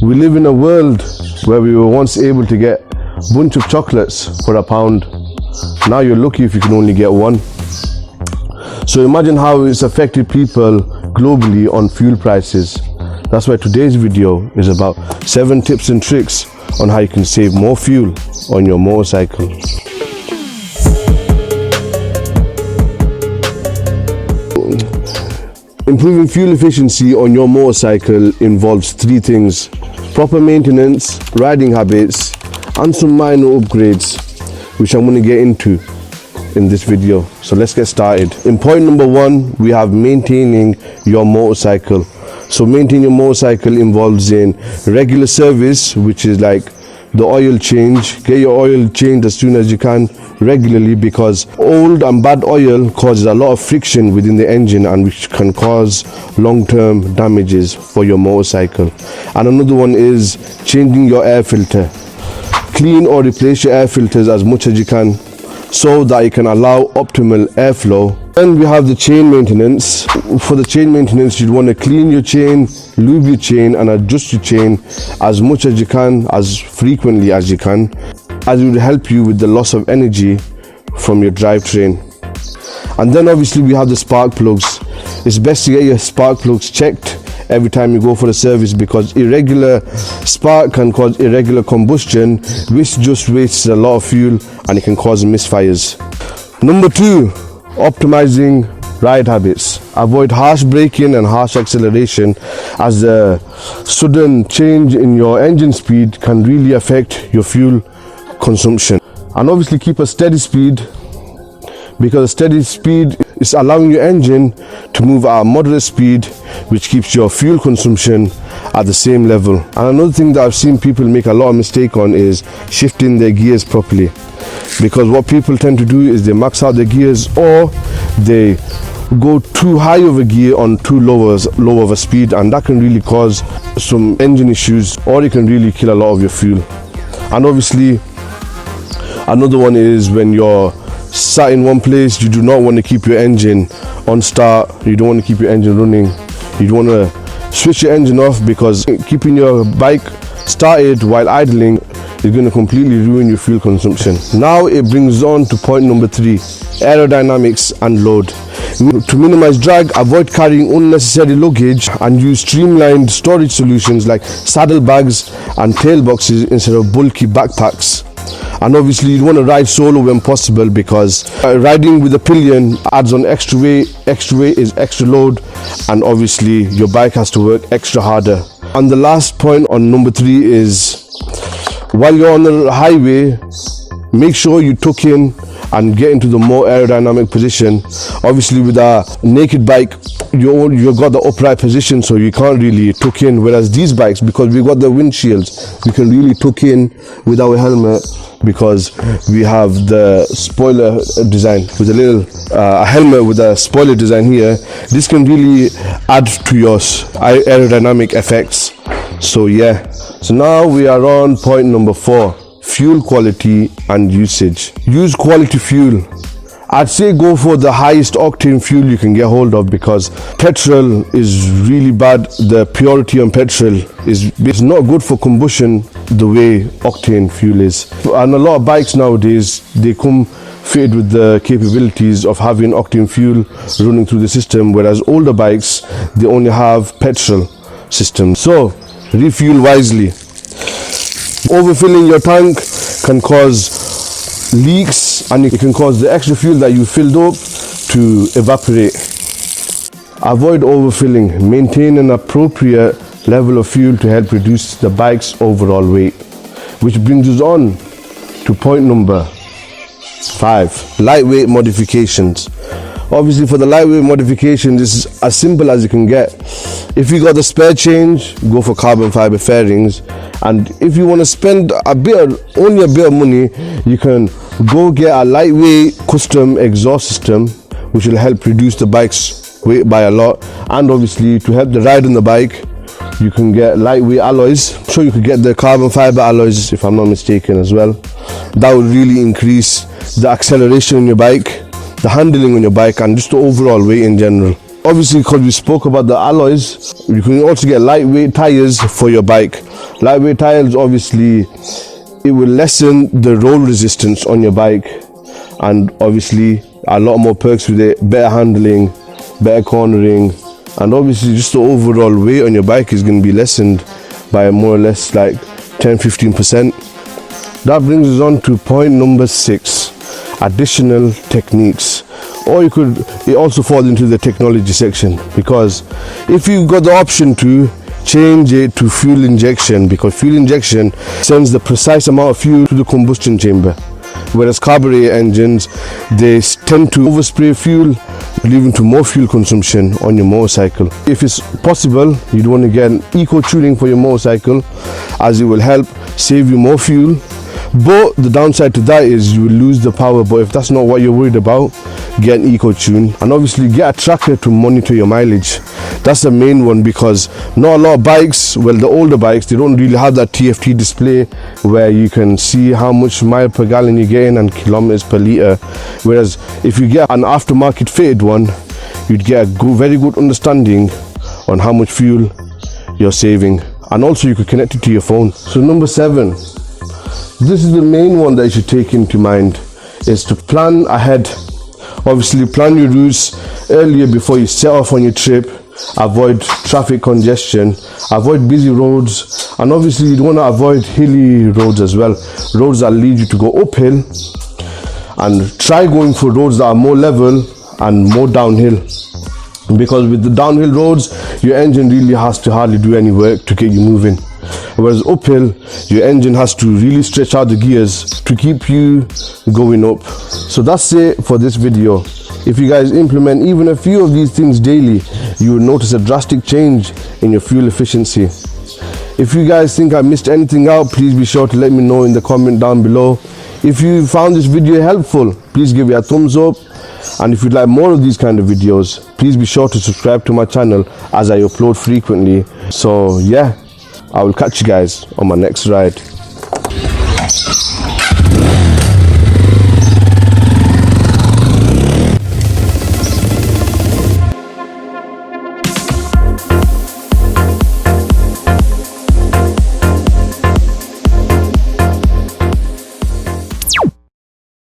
We live in a world where we were once able to get a bunch of chocolates for £1. Now you're lucky if you can only get one. So imagine how it's affected people globally on fuel prices. That's why today's video is about 7 tips and tricks on how you can save more fuel on your motorcycle. Improving fuel efficiency on your motorcycle involves 3 things: proper maintenance, riding habits, and some minor upgrades, which I'm going to get into in this video. So let's get started. In point number 1, we have maintaining your motorcycle. So maintaining your motorcycle involves in regular service, which is like the oil change. Get your oil changed as soon as you can regularly, because old and bad oil causes a lot of friction within the engine and which can cause long-term damages for your motorcycle. And another one is changing your air filter. Clean or replace your air filters as much as you can so that you can allow optimal airflow. Then we have the chain maintenance. For the chain maintenance, you'd want to clean your chain, lube your chain, and adjust your chain as much as you can, as frequently as you can, as it would help you with the loss of energy from your drivetrain. And then obviously we have the spark plugs. It's best to get your spark plugs checked every time you go for a service, because irregular spark can cause irregular combustion, which just wastes a lot of fuel and it can cause misfires. Number 2, optimizing ride habits. Avoid harsh braking and harsh acceleration, as the sudden change in your engine speed can really affect your fuel consumption. And obviously keep a steady speed, because a steady speed is allowing your engine to move at a moderate speed, which keeps your fuel consumption at the same level. And another thing that I've seen people make a lot of mistake on is shifting their gears properly, because what people tend to do is they max out their gears, or they go too high of a gear on too low of a speed, and that can really cause some engine issues, or it can really kill a lot of your fuel. And obviously another one is when you're sat in one place, you do not want to keep your engine on start, you don't want to keep your engine running, you don't want to switch your engine off, because keeping your bike started while idling is going to completely ruin your fuel consumption. Now it brings on to point number 3, aerodynamics and load. To minimize drag, avoid carrying unnecessary luggage and use streamlined storage solutions like saddlebags and tailboxes instead of bulky backpacks. And obviously you want to ride solo when possible, because riding with a pillion adds on extra weight. Extra weight is extra load, and obviously your bike has to work extra harder. And the last point on number 3 is, while you're on the highway, make sure you tuck in and get into the more aerodynamic position. Obviously with a naked bike, you've got the upright position, so you can't really tuck in, whereas these bikes, because we've got the windshields, we can really tuck in with our helmet, because we have the spoiler design with a little helmet with a spoiler design here. This can really add to your aerodynamic effects. So yeah, so now we are on point number 4, fuel quality and usage. Use quality fuel. I'd say go for the highest octane fuel you can get hold of, because petrol is really bad. The purity on petrol is not good for combustion the way octane fuel is. And a lot of bikes nowadays, they come fitted with the capabilities of having octane fuel running through the system, whereas older bikes, they only have petrol systems. So refuel wisely. Overfilling your tank can cause leaks, and it can cause the extra fuel that you filled up to evaporate. Avoid overfilling. Maintain an appropriate level of fuel to help reduce the bike's overall weight. Which brings us on to point number 5, lightweight modifications. Obviously for the lightweight modification, this is as simple as you can get. If you got the spare change, go for carbon fiber fairings. And if you want to spend only a bit of money, you can go get a lightweight custom exhaust system, which will help reduce the bike's weight by a lot. And obviously to help the ride on the bike, you can get lightweight alloys. So you could get the carbon fiber alloys, if I'm not mistaken, as well. That would really increase the acceleration on your bike, the handling on your bike, and just the overall weight in general. Obviously, because we spoke about the alloys, you can also get lightweight tires for your bike. Lightweight tires, obviously, it will lessen the roll resistance on your bike, and obviously a lot more perks with it. Better handling, better cornering, and obviously just the overall weight on your bike is going to be lessened by more or less like 10-15%. That brings us on to point number 6, additional techniques. Or it also falls into the technology section, because if you've got the option to change it to fuel injection, because fuel injection sends the precise amount of fuel to the combustion chamber, whereas carburetor engines, they tend to overspray fuel, leading to more fuel consumption on your motorcycle. If it's possible, you'd want to get an eco tuning for your motorcycle, as it will help save you more fuel. But the downside to that is you will lose the power. But if that's not what you're worried about, get an eco tune, and obviously get a tracker to monitor your mileage. That's the main one, because not a lot of bikes, well, the older bikes, they don't really have that TFT display where you can see how much mile per gallon you're getting and kilometers per litre. Whereas if you get an aftermarket fitted one, you'd get a very good understanding on how much fuel you're saving, and also you could connect it to your phone. So number 7, this is the main one that you should take into mind, is to plan ahead. Obviously plan your routes earlier before you set off on your trip. Avoid traffic congestion, avoid busy roads, and obviously you'd want to avoid hilly roads as well, roads that lead you to go uphill, and try going for roads that are more level and more downhill, because with the downhill roads your engine really has to hardly do any work to get you moving, whereas uphill your engine has to really stretch out the gears to keep you going up. So that's it for this video. If you guys implement even a few of these things daily, you will notice a drastic change in your fuel efficiency. If you guys think I missed anything out, please be sure to let me know in the comment down below. If you found this video helpful, please give it a thumbs up, and if you'd like more of these kind of videos, please be sure to subscribe to my channel, as I upload frequently. So yeah, I will catch you guys on my next ride.